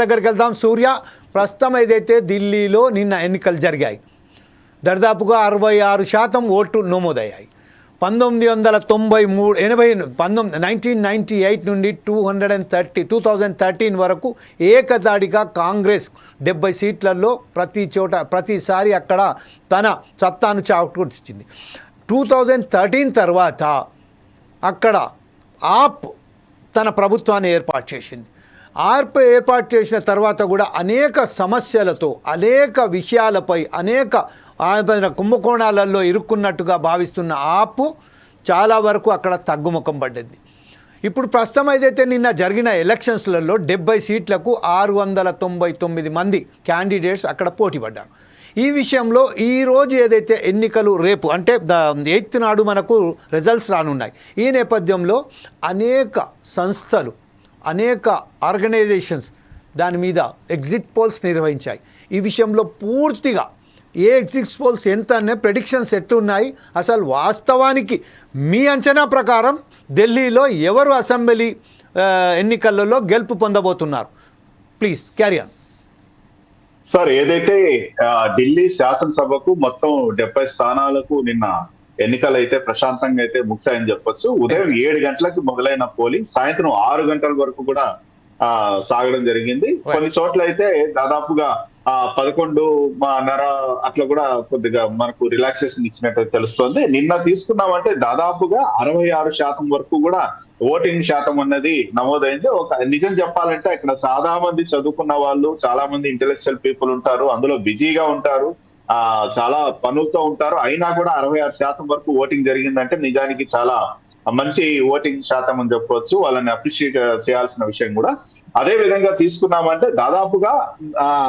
దగ్గరికి వెళ్దాం. సూర్య, ప్రస్తుతం ఏదైతే ఢిల్లీలో నిన్న ఎన్నికలు జరిగాయి, దాదాపుగా 66% ఓట్లు నమోదయ్యాయి. 1998 నుండి 2013 వరకు ఏకదాడిగా కాంగ్రెస్ 70 సీట్లలో ప్రతిసారి అక్కడ తన సత్తాను చాటుకొచ్చింది. 2013 తర్వాత అక్కడ ఆప్ తన ప్రభుత్వాన్ని ఏర్పాటు చేసింది. ఏర్పాటు చేసిన తర్వాత కూడా అనేక సమస్యలతో, అనేక విషయాలపై, అనేక కుంభకోణాలలో ఇరుక్కున్నట్టుగా భావిస్తున్న ఆపు చాలా వరకు అక్కడ తగ్గుముఖం పడ్డది. ఇప్పుడు ప్రస్తుతం ఏదైతే నిన్న జరిగిన ఎలక్షన్స్లలో 70 సీట్లకు 699 మంది క్యాండిడేట్స్ అక్కడ పోటీ పడ్డారు. ఈ విషయంలో ఈరోజు ఏదైతే ఎన్నికలు రేపు అంటే 8th నాడు మనకు రిజల్ట్స్ రానున్నాయి. ఈ నేపథ్యంలో అనేక సంస్థలు, అనేక ఆర్గనైజేషన్స్ దాని మీద ఎగ్జిట్ పోల్స్ నిర్వహించాయి. ఈ విషయంలో పూర్తిగా ఏ ఎగ్జిట్ పోల్స్ ఎంత అనే ప్రెడిక్షన్స్ ఎట్టున్నాయి, అసలు వాస్తవానికి మీ అంచనా ప్రకారం ఢిల్లీలో ఎవరు అసెంబ్లీ ఎన్నికలలో గెలుపు పొందబోతున్నారు? Please carry on. సార్, ఏదైతే ఢిల్లీ శాసనసభకు మొత్తం 70 స్థానాలకు నిన్న ఎన్నికలు అయితే ప్రశాంతంగా అయితే ముగిశాయని చెప్పొచ్చు. ఉదయం 7 గంటలకు మొదలైన పోలింగ్ సాయంత్రం 6 గంటల వరకు కూడా సాగడం జరిగింది. కొన్ని చోట్ల అయితే దాదాపుగా 11:30 అట్లా కూడా కొద్దిగా మనకు రిలాక్సేషన్ ఇచ్చినట్టు తెలుస్తోంది. నిన్న తీసుకున్నామంటే దాదాపుగా 66% వరకు కూడా ఓటింగ్ శాతం అన్నది నమోదైంది. ఒక నిజం చెప్పాలంటే ఇక్కడ చాలా మంది చదువుకున్న వాళ్ళు, చాలా మంది ఇంటెలెక్చువల్ పీపుల్ ఉంటారు, అందులో బిజీగా ఉంటారు, చాలా పనులతో ఉంటారు. అయినా కూడా 66% వరకు ఓటింగ్ జరిగిందంటే నిజానికి చాలా మంచి ఓటింగ్ శాతం అని చెప్పవచ్చు. వాళ్ళని అప్రిషియేట్ చేయాల్సిన విషయం కూడా. అదే విధంగా తీసుకున్నామంటే దాదాపుగా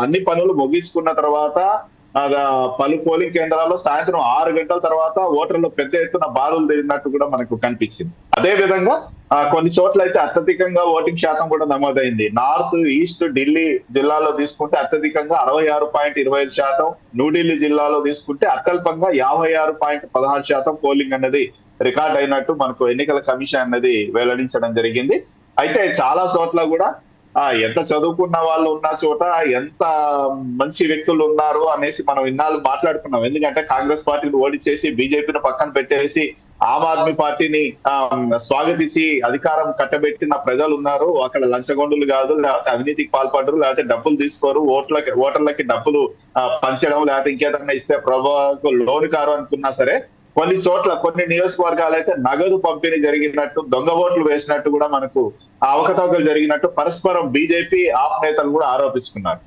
అన్ని పనులు ముగించుకున్న తర్వాత పలు పోలింగ్ కేంద్రాల్లో సాయంత్రం 6 గంటల తర్వాత ఓటర్లు పెద్ద ఎత్తున బారులు తిరిగినట్టు కూడా మనకు కనిపించింది. అదే విధంగా కొన్ని చోట్ల అయితే అత్యధికంగా ఓటింగ్ శాతం కూడా నమోదైంది. నార్త్, ఈస్ట్ ఢిల్లీ జిల్లాలో తీసుకుంటే అత్యధికంగా 66.25%, న్యూఢిల్లీ జిల్లాలో తీసుకుంటే అత్యల్పంగా 56.16% పోలింగ్ అనేది రికార్డ్ అయినట్టు మనకు ఎన్నికల కమిషన్ అనేది వెల్లడించడం జరిగింది. అయితే చాలా చోట్ల కూడా ఎంత చదువుకున్న వాళ్ళు ఉన్న చోట ఎంత మంచి వ్యక్తులు ఉన్నారు అనేసి మనం ఇన్నాళ్ళు మాట్లాడుకున్నాం. ఎందుకంటే కాంగ్రెస్ పార్టీని ఓడిచేసి బీజేపీని పక్కన పెట్టేసి ఆమ్ ఆద్మీ పార్టీని స్వాగతించి అధికారం కట్టబెట్టిన ప్రజలు ఉన్నారు. అక్కడ లంచగొండులు కాదు, లేకపోతే అవినీతికి పాల్పడరు, లేకపోతే డబ్బులు తీసుకోరు, ఓటర్లకి డబ్బులు పంచడం, లేకపోతే ఇంకేదన్నా ఇస్తే ప్రభావం లోను కారు అనుకున్నా సరే కొన్ని చోట్ల, కొన్ని నియోజకవర్గాలు అయితే నగదు పంపిణీ జరిగినట్టు, దొంగ ఓట్లు వేసినట్టు కూడా మనకు అవకతవకలు జరిగినట్టు పరస్పరం బీజేపీ ఆప్ నేతలు కూడా ఆరోపించుకున్నారు.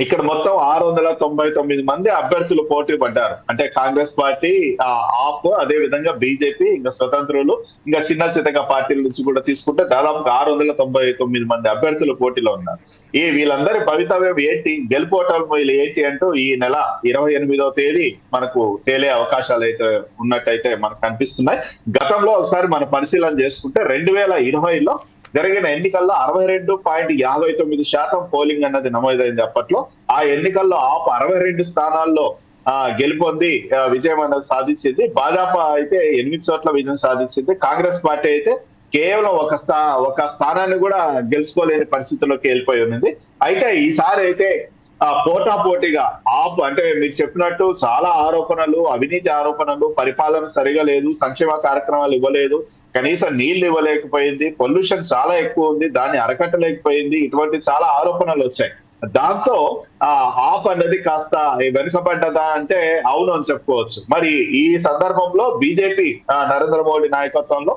ఇక్కడ మొత్తం 699 మంది అభ్యర్థులు పోటీ పడ్డారు. అంటే కాంగ్రెస్ పార్టీ, ఆప్, అదే విధంగా బీజేపీ, ఇంకా స్వతంత్రులు, ఇంకా చిన్న చిన్నగా పార్టీల నుంచి కూడా తీసుకుంటే దాదాపు 699 మంది అభ్యర్థులు పోటీలో ఉన్నారు. వీళ్ళందరి భవితవ్యం ఏంటి, గెలుపోటములు ఏంటి అంటూ ఈ నెల 28వ తేదీ మనకు తేలే అవకాశాలు అయితే ఉన్నట్టయితే మనకు కనిపిస్తున్నాయి. గతంలో ఒకసారి మనం పరిశీలన చేసుకుంటే 2020లో జరిగిన ఎన్నికల్లో 62.59% పోలింగ్ అన్నది నమోదైంది. అప్పట్లో ఆ ఎన్నికల్లో ఆప్ 62 స్థానాల్లో గెలుపొంది విజయం అన్నది సాధించింది. భాజపా అయితే 8 చోట్ల విజయం సాధించింది. కాంగ్రెస్ పార్టీ అయితే కేవలం ఒక స్థానాన్ని కూడా గెలుచుకోలేని పరిస్థితుల్లోకి వెళ్ళిపోయి ఉంది. అయితే ఈసారి అయితే పోటాపోటీగా ఆప్, అంటే మీరు చెప్పినట్టు చాలా ఆరోపణలు, అవినీతి ఆరోపణలు, పరిపాలన సరిగా లేదు, సంక్షేమ కార్యక్రమాలు ఇవ్వలేదు, కనీసం నీళ్లు ఇవ్వలేకపోయింది, పొల్యూషన్ చాలా ఎక్కువ ఉంది, దాన్ని అరకట్టలేకపోయింది, ఇటువంటి చాలా ఆరోపణలు వచ్చాయి. దాంతో ఆప్ అన్నది కాస్త వెనుకబడ్డదా అంటే అవును అని చెప్పుకోవచ్చు. మరి ఈ సందర్భంలో బీజేపీ నరేంద్ర మోడీ నాయకత్వంలో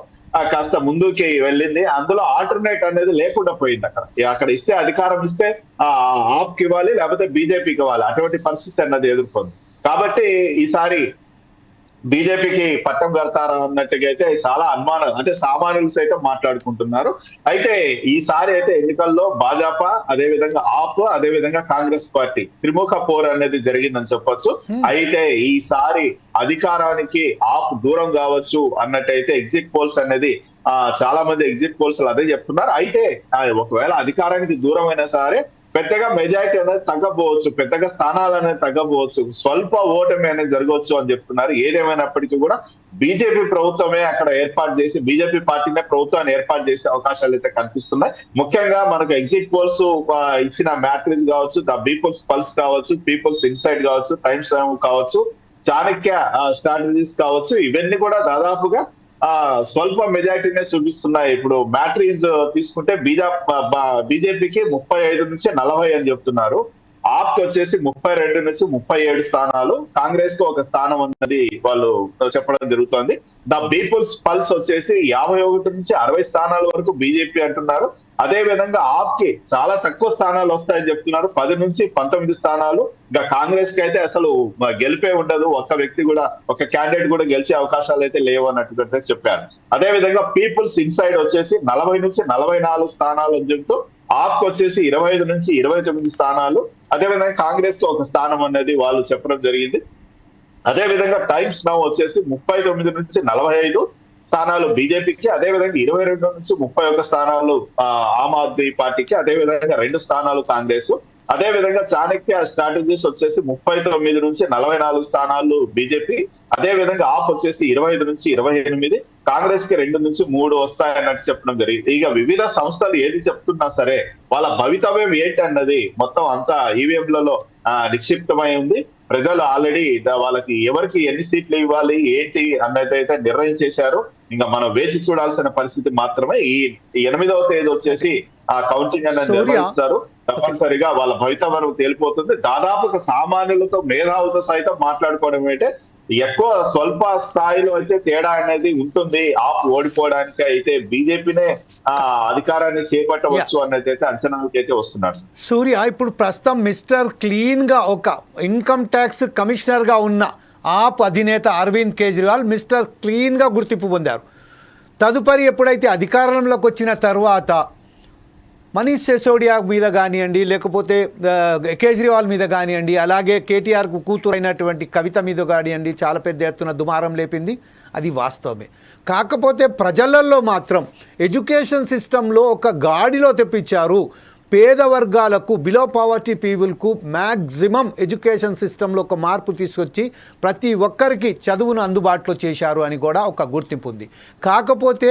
కాస్త ముందుకి వెళ్ళింది. అందులో ఆల్టర్నేట్ అనేది లేకుండా పోయింది. అక్కడ ఇస్తే అధికారం ఇస్తే ఆప్కి ఇవ్వాలి, లేకపోతే బీజేపీకి ఇవ్వాలి, అటువంటి పరిస్థితి అన్నది ఎదుర్కొంది. కాబట్టి ఈసారి బీజేపీకి పట్టం కడతారా అన్నట్టుగా అయితే చాలా అనుమానం, అంటే సామాన్యులు సైతం మాట్లాడుకుంటున్నారు. అయితే ఈసారి అయితే ఎన్నికల్లో భాజపా, అదే విధంగా ఆప్, అదే విధంగా కాంగ్రెస్ పార్టీ త్రిముఖ పోరు అనేది జరిగిందని చెప్పొచ్చు. అయితే ఈసారి అధికారానికి ఆప్ దూరం కావచ్చు అన్నట్టయితే ఎగ్జిట్ పోల్స్ అనేది చాలా మంది ఎగ్జిట్ పోల్స్ అదే చెప్తున్నారు. అయితే ఒకవేళ అధికారానికి దూరం అయినా సరే పెద్దగా మెజారిటీ అనేది తగ్గపోవచ్చు, పెద్దగా స్థానాలు అనేది తగ్గపోవచ్చు, స్వల్ప ఓటమి అనేది జరగవచ్చు అని చెప్తున్నారు. ఏదేమైనప్పటికీ కూడా బీజేపీ ప్రభుత్వమే అక్కడ ఏర్పాటు చేసి, బీజేపీ పార్టీనే ప్రభుత్వాన్ని ఏర్పాటు చేసే అవకాశాలు అయితే కనిపిస్తున్నాయి. ముఖ్యంగా మనకు ఎగ్జిట్ పోల్స్ ఇచ్చిన మ్యాట్రిక్స్ కావచ్చు, ద పీపుల్స్ పల్స్ కావచ్చు, పీపుల్స్ ఇన్సైట్ కావచ్చు, టైమ్స్ కావచ్చు, చాణక్య స్ట్రాటజీస్ కావచ్చు, ఇవన్నీ కూడా దాదాపుగా స్వల్ప మెజారిటీనే చూపిస్తున్నాయి. ఇప్పుడు మ్యాట్రిక్స్ తీసుకుంటే బీజేపీకి 35 నుంచి 40 అని చెప్తున్నారు. ఆప్ కి వచ్చేసి 32 నుంచి 37 స్థానాలు, కాంగ్రెస్ కు ఒక స్థానం అన్నది వాళ్ళు చెప్పడం జరుగుతోంది. ద పీపుల్స్ పల్స్ వచ్చేసి 51 నుంచి 60 స్థానాల వరకు బీజేపీ అంటున్నారు. అదే విధంగా ఆప్ కి చాలా తక్కువ స్థానాలు వస్తాయని చెప్తున్నారు, 10 నుంచి 19 స్థానాలు. ఇంకా కాంగ్రెస్ కి అయితే అసలు గెలిపే ఉండదు, ఒక్క వ్యక్తి కూడా, ఒక క్యాండిడేట్ కూడా గెలిచే అవకాశాలు అయితే లేవు అన్నట్టుగా చెప్పారు. అదే విధంగా పీపుల్స్ ఇన్సైడ్ వచ్చేసి 40 నుంచి 44 స్థానాలు అని చెప్తూ, ఆప్ వచ్చేసి 25 నుంచి 29 స్థానాలు, అదేవిధంగా కాంగ్రెస్ కి ఒక స్థానం అనేది వాళ్ళు చెప్పడం జరిగింది. అదే విధంగా టైమ్స్ నౌ వచ్చేసి 39 నుంచి 45 స్థానాలు బీజేపీకి, అదే విధంగా 22 నుంచి 31 స్థానాలు ఆమ్ ఆద్మీ పార్టీకి, అదే విధంగా 2 స్థానాలు కాంగ్రెస్. అదే విధంగా చాణక్య స్ట్రాటజీస్ వచ్చేసి 39 నుంచి 44 స్థానాలు బీజేపీ, అదే విధంగా ఆప్ వచ్చేసి 25 నుంచి 28, కాంగ్రెస్ కి 2 నుంచి 3 వస్తాయన్నట్టు చెప్పడం జరిగింది. ఇక వివిధ సంస్థలు ఏది చెప్తున్నా సరే వాళ్ళ భవితవ్యం ఏంటి అన్నది మొత్తం అంతా ఈవీఎంలలో నిక్షిప్తమై ఉంది. ప్రజలు ఆల్రెడీ వాళ్ళకి ఎవరికి ఎన్ని సీట్లు ఇవ్వాలి ఏంటి అన్నదైతే నిర్ణయించేశారు. ఇంకా మనం వేచి చూడాల్సిన పరిస్థితి మాత్రమే. ఈ 8వ తేదీ వచ్చేసి ఆ కౌంటింగ్ అనేది నిర్వహిస్తారు. తప్పనిసరిగా వాళ్ళ భవితవ్యం తేలిపోతుంది. దాదాపుగా సామాన్యులతో, మేధావులతో సైతం మాట్లాడుకోవడం అయితే ఎక్కువ స్వల్ప స్థాయిలో అయితే తేడా అనేది ఉంటుంది. ఆప్ ఓడిపోవడానికి అయితే బీజేపీనే అధికారాన్ని చేపట్టవచ్చు అన్నది అయితే అంచనాలకి అయితే వస్తున్నారు. సూర్య, ఇప్పుడు ప్రస్తుతం మిస్టర్ క్లీన్ గా ఒక ఇన్కమ్ ట్యాక్స్ కమిషనర్ గా ఉన్న ఆప్ అధినేత అరవింద్ కేజ్రీవాల్ మిస్టర్ క్లీన్ గా గుర్తింపు పొందారు. తదుపరి ఎప్పుడైతే అధికారంలోకి వచ్చిన తర్వాత మనీష్ సిసోడియా మీద కానివ్వండి, లేకపోతే కేజ్రీవాల్ మీద కానివ్వండి, అలాగే కేటీఆర్కు కూతురు అయినటువంటి కవిత మీద కానివ్వండి, చాలా పెద్ద ఎత్తున దుమారం లేపింది. అది వాస్తవమే. కాకపోతే ప్రజలలో మాత్రం ఎడ్యుకేషన్ సిస్టంలో ఒక గాడిలో తెప్పించారు. పేద వర్గాలకు, బిలో పావర్టీ పీపుల్కు మ్యాక్సిమం ఎడ్యుకేషన్ సిస్టంలో ఒక మార్పు తీసుకొచ్చి ప్రతి ఒక్కరికి చదువును అందుబాటులో చేశారు అని కూడా ఒక గుర్తింపు ఉంది. కాకపోతే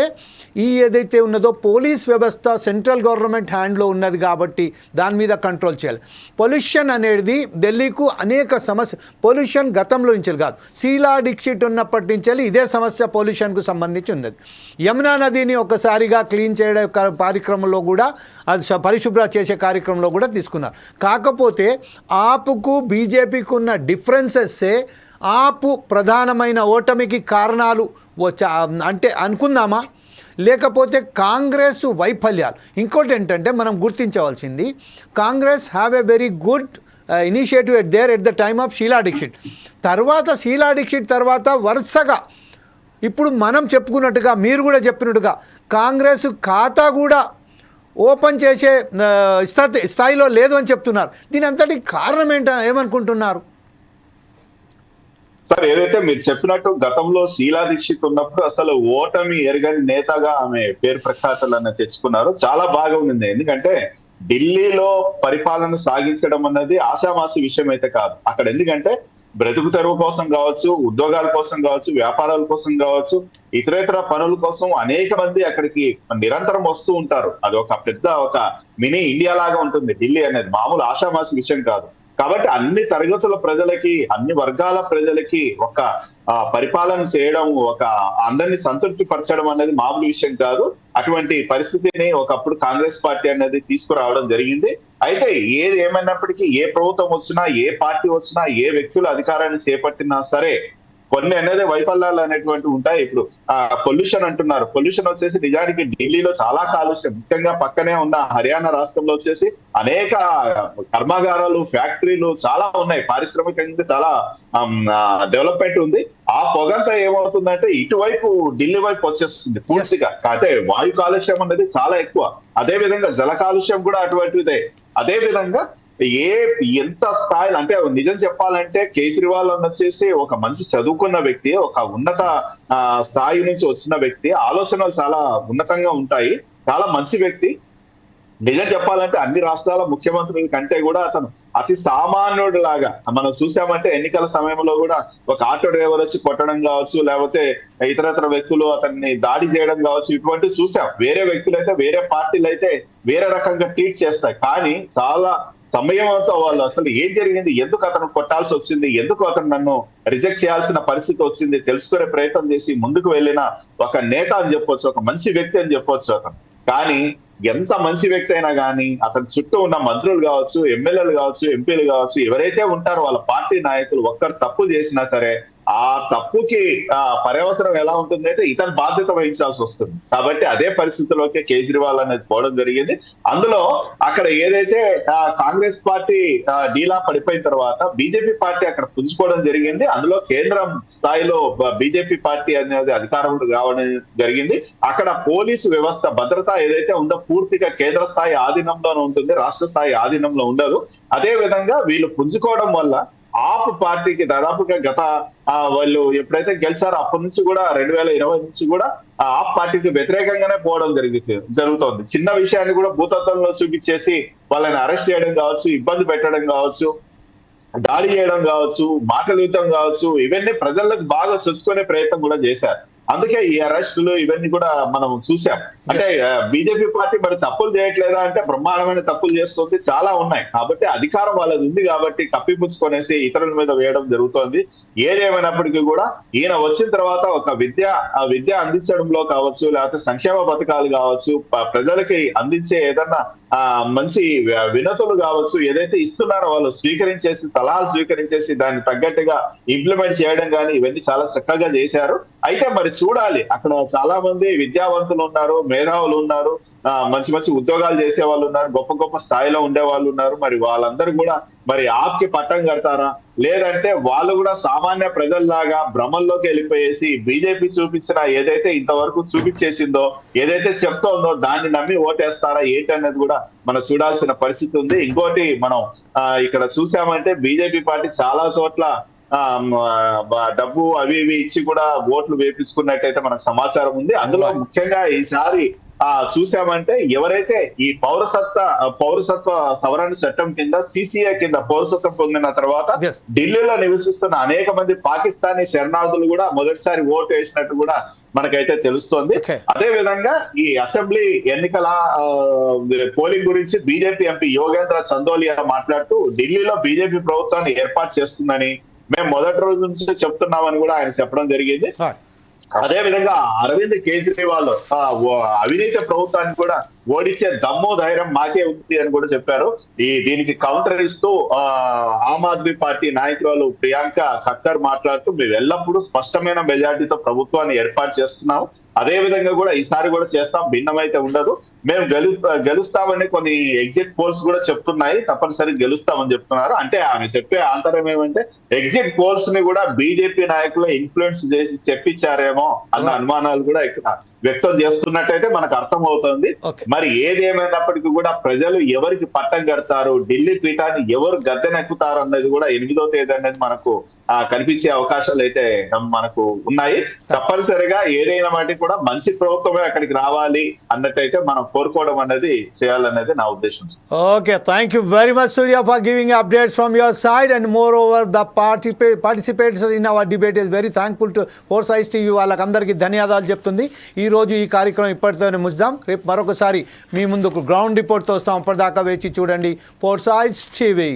ఈ ఏదైతే ఉన్నదో పోలీస్ వ్యవస్థ సెంట్రల్ గవర్నమెంట్ హ్యాండ్లో ఉన్నది కాబట్టి దాని మీద కంట్రోల్ చేయాలి. పొల్యూషన్ అనేది ఢిల్లీకు అనేక సమస్య, పొల్యూషన్ గతంలో నుంచి కాదు, శీలా దీక్షిత్ ఉన్నప్పటి నుంచి ఇదే సమస్య పొల్యూషన్కు సంబంధించి ఉన్నది. యమునా నదిని ఒకసారిగా క్లీన్ చేయడం కార్యక్రమంలో కూడా, అది పరిశుభ్ర చేసే కార్యక్రమంలో కూడా తీసుకున్నారు. కాకపోతే ఆప్కు బీజేపీకి ఉన్న డిఫరెన్సెస్సే ఆపు ప్రధానమైన ఓటమికి కారణాలు అంటే అనుకుందామా, లేకపోతే కాంగ్రెస్ వైఫల్యాలు? ఇంకోటి ఏంటంటే మనం గుర్తించవలసింది, Congress have a very good initiative at the time of Sheila Dikshit. తర్వాత శీలా దీక్షిత్ తర్వాత వరుసగా ఇప్పుడు మనం చెప్పుకున్నట్టుగా, మీరు కూడా చెప్పినట్టుగా కాంగ్రెస్ ఖాతా కూడా ఓపెన్ చేసే స్థాయిలో లేదు అని చెప్తున్నారు. దీని అంతటి కారణం ఏమనుకుంటున్నారు? సార్, ఏదైతే మీరు చెప్పినట్టు గతంలో శీలా దీక్షిత్ ఉన్నప్పుడు అసలు ఓటమి ఎరగని నేతగా ఆమె పేరు ప్రఖ్యాతలను తెచ్చుకున్నారు. చాలా బాగా ఉంది. ఎందుకంటే ఢిల్లీలో పరిపాలన సాగించడం అన్నది ఆషామాషి విషయం అయితే కాదు. అక్కడ ఎందుకంటే బ్రతుకు తెరువు కోసం కావచ్చు, ఉద్యోగాల కోసం కావచ్చు, వ్యాపారాల కోసం కావచ్చు, ఇతరేతర పనుల కోసం అనేక మంది అక్కడికి నిరంతరం వస్తూ ఉంటారు. అది ఒక పెద్ద ఒక మినీ ఇండియా లాగా ఉంటుంది ఢిల్లీ అనేది, మామూలు ఆషామాషి విషయం కాదు. కాబట్టి అన్ని తరగతుల ప్రజలకి, అన్ని వర్గాల ప్రజలకి ఒక పరిపాలన చేయడం, ఒక అందరినీ సంతృప్తి పరచడం అనేది మామూలు విషయం కాదు. అటువంటి పరిస్థితిని ఒకప్పుడు కాంగ్రెస్ పార్టీ అనేది తీసుకురావడం జరిగింది. అయితే ఏది ఏమైనప్పటికీ, ఏ ప్రభుత్వం వచ్చినా, ఏ పార్టీ వచ్చినా, ఏ వ్యక్తులు అధికారాన్ని చేపట్టినా సరే కొన్ని అనేది వైఫల్యాలు అనేటువంటి ఉంటాయి. ఇప్పుడు పొల్యూషన్ అంటున్నారు. పొల్యూషన్ వచ్చేసి నిజానికి ఢిల్లీలో చాలా కాలుష్యం, ముఖ్యంగా పక్కనే ఉన్న హర్యానా రాష్ట్రంలో వచ్చేసి అనేక కర్మాగారాలు, ఫ్యాక్టరీలు చాలా ఉన్నాయి. పారిశ్రామికంగా చాలా డెవలప్మెంట్ ఉంది. ఆ పొగంతా ఏమవుతుందంటే ఇటువైపు ఢిల్లీ వైపు వచ్చేస్తుంది పూర్తిగా. అంటే వాయు కాలుష్యం అనేది చాలా ఎక్కువ. అదే విధంగా జల కాలుష్యం కూడా అటువంటిదే. అదే విధంగా ఎంత స్థాయిలో అంటే నిజం చెప్పాలంటే కేజ్రీవాల్ వచ్చేసి ఒక మంచి చదువుకున్న వ్యక్తి, ఒక ఉన్నత స్థాయి నుంచి వచ్చిన వ్యక్తి, ఆలోచనలు చాలా ఉన్నతంగా ఉంటాయి, చాలా మంచి వ్యక్తి. నిజం చెప్పాలంటే అన్ని రాష్ట్రాల ముఖ్యమంత్రుల కంటే కూడా అతను అతి సామాన్యుడు లాగా మనం చూసామంటే ఎన్నికల సమయంలో కూడా ఒక ఆటో డ్రైవర్ వచ్చి కొట్టడం కావచ్చు, లేకపోతే ఇతరత్ర వ్యక్తులు అతన్ని దాడి చేయడం కావచ్చు, ఇటువంటి చూసాం. వేరే వ్యక్తులు అయితే, వేరే పార్టీలు అయితే వేరే రకంగా ట్రీట్ చేస్తాయి. కానీ చాలా సమయంతో వాళ్ళు అసలు ఏం జరిగింది, ఎందుకు అతను కొట్టాల్సి వచ్చింది, ఎందుకు అతను నన్ను రిజెక్ట్ చేయాల్సిన పరిస్థితి వచ్చింది తెలుసుకునే ప్రయత్నం చేసి ముందుకు వెళ్ళిన ఒక నేత అని చెప్పొచ్చు, ఒక మంచి వ్యక్తి అని చెప్పొచ్చు అతను. కానీ ఎంత మంచి వ్యక్తి అయినా కానీ అతని చుట్టూ ఉన్న మంత్రులు కావచ్చు, ఎమ్మెల్యేలు కావచ్చు, ఎంపీలు కావచ్చు, ఎవరైతే ఉంటారో వాళ్ళ పార్టీ నాయకులు ఒక్కరు తప్పు చేసినా సరే ఆ తప్పుకి పర్యవసరం ఎలా ఉంటుంది అంటే ఇతను బాధ్యత వహించాల్సి వస్తుంది. కాబట్టి అదే పరిస్థితిలోకి కేజ్రీవాల్ అనేది పోవడం జరిగింది. అందులో అక్కడ ఏదైతే కాంగ్రెస్ పార్టీ డీలా పడిపోయిన తర్వాత బీజేపీ పార్టీ అక్కడ పుంజుకోవడం జరిగింది. అందులో కేంద్రం స్థాయిలో బీజేపీ పార్టీ అనేది అధికారంలో రావడం జరిగింది. అక్కడ పోలీసు వ్యవస్థ భద్రత ఏదైతే ఉందో పూర్తిగా కేంద్ర స్థాయి ఆధీనంలోనే ఉంటుంది, రాష్ట్ర స్థాయి ఆధీనంలో ఉండదు. అదే విధంగా వీళ్ళు పుంజుకోవడం వల్ల ఆప్ పార్టీకి దాదాపుగా గత వాళ్ళు ఎప్పుడైతే గెలిచారో అప్పటి నుంచి కూడా 2020 నుంచి కూడా ఆప్ పార్టీకి వ్యతిరేకంగానే పోవడం జరుగుతోంది. చిన్న విషయాన్ని కూడా భూతత్వంలో చూపించేసి వాళ్ళని అరెస్ట్ చేయడం కావచ్చు, ఇబ్బంది పెట్టడం కావచ్చు, దాడి చేయడం కావచ్చు, మాటల యుద్ధం కావచ్చు, ఇవన్నీ ప్రజలకు బాగా చొచ్చుకునే ప్రయత్నం కూడా చేశారు. అందుకే ఈ అరెస్టులు ఇవన్నీ కూడా మనం చూసాం. అంటే బీజేపీ పార్టీ మరి తప్పులు చేయట్లేదా అంటే బ్రహ్మాండమైన తప్పులు చేస్తుంది, చాలా ఉన్నాయి. కాబట్టి అధికారం వాళ్ళది ఉంది కాబట్టి కప్పిపుచ్చుకొనేసి ఇతరుల మీద వేయడం జరుగుతోంది. ఏదేమైనప్పటికీ కూడా ఈయన వచ్చిన తర్వాత ఒక విద్య అందించడంలో కావచ్చు, లేకపోతే సంక్షేమ పథకాలు కావచ్చు, ప్రజలకి అందించే ఏదన్నా మంచి వినతులు కావచ్చు, ఏదైతే ఇస్తున్నారో వాళ్ళు స్వీకరించేసి సలహాలు స్వీకరించేసి దాన్ని తగ్గట్టుగా ఇంప్లిమెంట్ చేయడం కానీ ఇవన్నీ చాలా చక్కగా చేశారు. అయితే మరి చూడాలి, అక్కడ చాలా మంది విద్యావంతులు ఉన్నారు, మేధావులు ఉన్నారు, మంచి మంచి ఉద్యోగాలు చేసే వాళ్ళు ఉన్నారు, గొప్ప గొప్ప స్థాయిలో ఉండే వాళ్ళు ఉన్నారు. మరి వాళ్ళందరూ కూడా మరి ఆప్కి పట్టం కడతారా, లేదంటే వాళ్ళు కూడా సామాన్య ప్రజల్లాగా భ్రమంలోకి వెళ్ళిపోయేసి బీజేపీ చూపించిన ఏదైతే ఇంతవరకు చూపించేసిందో, ఏదైతే చెప్తోందో దాన్ని నమ్మి ఓటేస్తారా ఏంటి అనేది కూడా మనం చూడాల్సిన పరిస్థితి ఉంది. ఇంకోటి మనం ఇక్కడ చూసామంటే బీజేపీ పార్టీ చాలా చోట్ల డబ్బు అవి ఇవి ఇచ్చి కూడా ఓట్లు వేపించుకున్నట్టయితే మనకు సమాచారం ఉంది. అందులో ముఖ్యంగా ఈసారి చూసామంటే ఎవరైతే ఈ పౌరసత్వ సవరణ చట్టం కింద సిసిఏ కింద పౌరసత్వం పొందిన తర్వాత ఢిల్లీలో నివసిస్తున్న అనేక మంది పాకిస్తానీ శరణార్థులు కూడా మొదటిసారి ఓటు వేసినట్టు కూడా మనకైతే తెలుస్తోంది. అదే విధంగా ఈ అసెంబ్లీ ఎన్నికల పోలింగ్ గురించి బీజేపీ ఎంపీ యోగేంద్ర చందోలియా మాట్లాడుతూ ఢిల్లీలో బీజేపీ ప్రభుత్వాన్ని ఏర్పాటు చేస్తుందని మేము మొదటి రోజు నుంచి చెప్తున్నామని కూడా ఆయన చెప్పడం జరిగింది. అదే విధంగా అరవింద్ కేజ్రీవాల్ అవినీతి ప్రభుత్వాన్ని కూడా ఓడించే దమ్ము ధైర్యం మాకే ఉంది అని కూడా చెప్పారు. దీనికి కౌంటర్ ఇస్తూ ఆమ్ ఆద్మీ పార్టీ నాయకురాలు ప్రియాంక ఖక్కర్ మాట్లాడుతూ మేము ఎల్లప్పుడూ స్పష్టమైన మెజార్టీతో ప్రభుత్వాన్ని ఏర్పాటు చేస్తున్నాము, అదే విధంగా కూడా ఈసారి కూడా చేస్తాం, భిన్నమైతే ఉండదు, మేము గెలుస్తామని కొన్ని ఎగ్జిట్ పోల్స్ కూడా చెప్తున్నాయి, తప్పనిసరిగా గెలుస్తామని చెప్తున్నారు. అంటే ఆమె చెప్పే ఆంతరం ఏమంటే ఎగ్జిట్ పోల్స్ ని కూడా బీజేపీ నాయకులు ఇన్ఫ్లుయెన్స్ చేసి చెప్పించారేమో అన్న అనుమానాలు కూడా ఇక్కడ వ్యక్తం చేస్తున్నట్టయితే మనకు అర్థం అవుతుంది. మరి ఏదేమైనప్పటికీ కూడా ప్రజలు ఎవరికి పట్టం కడతారు, ఢిల్లీ పీఠాన్ని ఎవరు గద్దెనెక్కుతారు అన్నది కూడా 8వ తేదీ అనేది మనకు కనిపించే అవకాశాలు అయితే మనకు ఉన్నాయి. తప్పనిసరిగా ఏదైనా వాటికి కూడా మంచి ప్రభుత్వమే అక్కడికి రావాలి అన్నట్టయితే మనం కోరుకోవడం అనేది చేయాలనేది నా ఉద్దేశం. Okay, thank you very much Surya for giving updates from your side and moreover the participates in our debate is very thankful to four sides TV. వాళ్ళకందరికీ ధన్యవాదాలు చెప్తుంది. ఈ రోజు ఈ కార్యక్రమం ఇప్పటితోనే ముగిద్దాం. రేపు మరొకసారి మీ ముందుకు గ్రౌండ్ రిపోర్ట్తో వస్తాం. అప్పటిదాకా వేచి చూడండి ఫోర్సైజ్ టీవీ.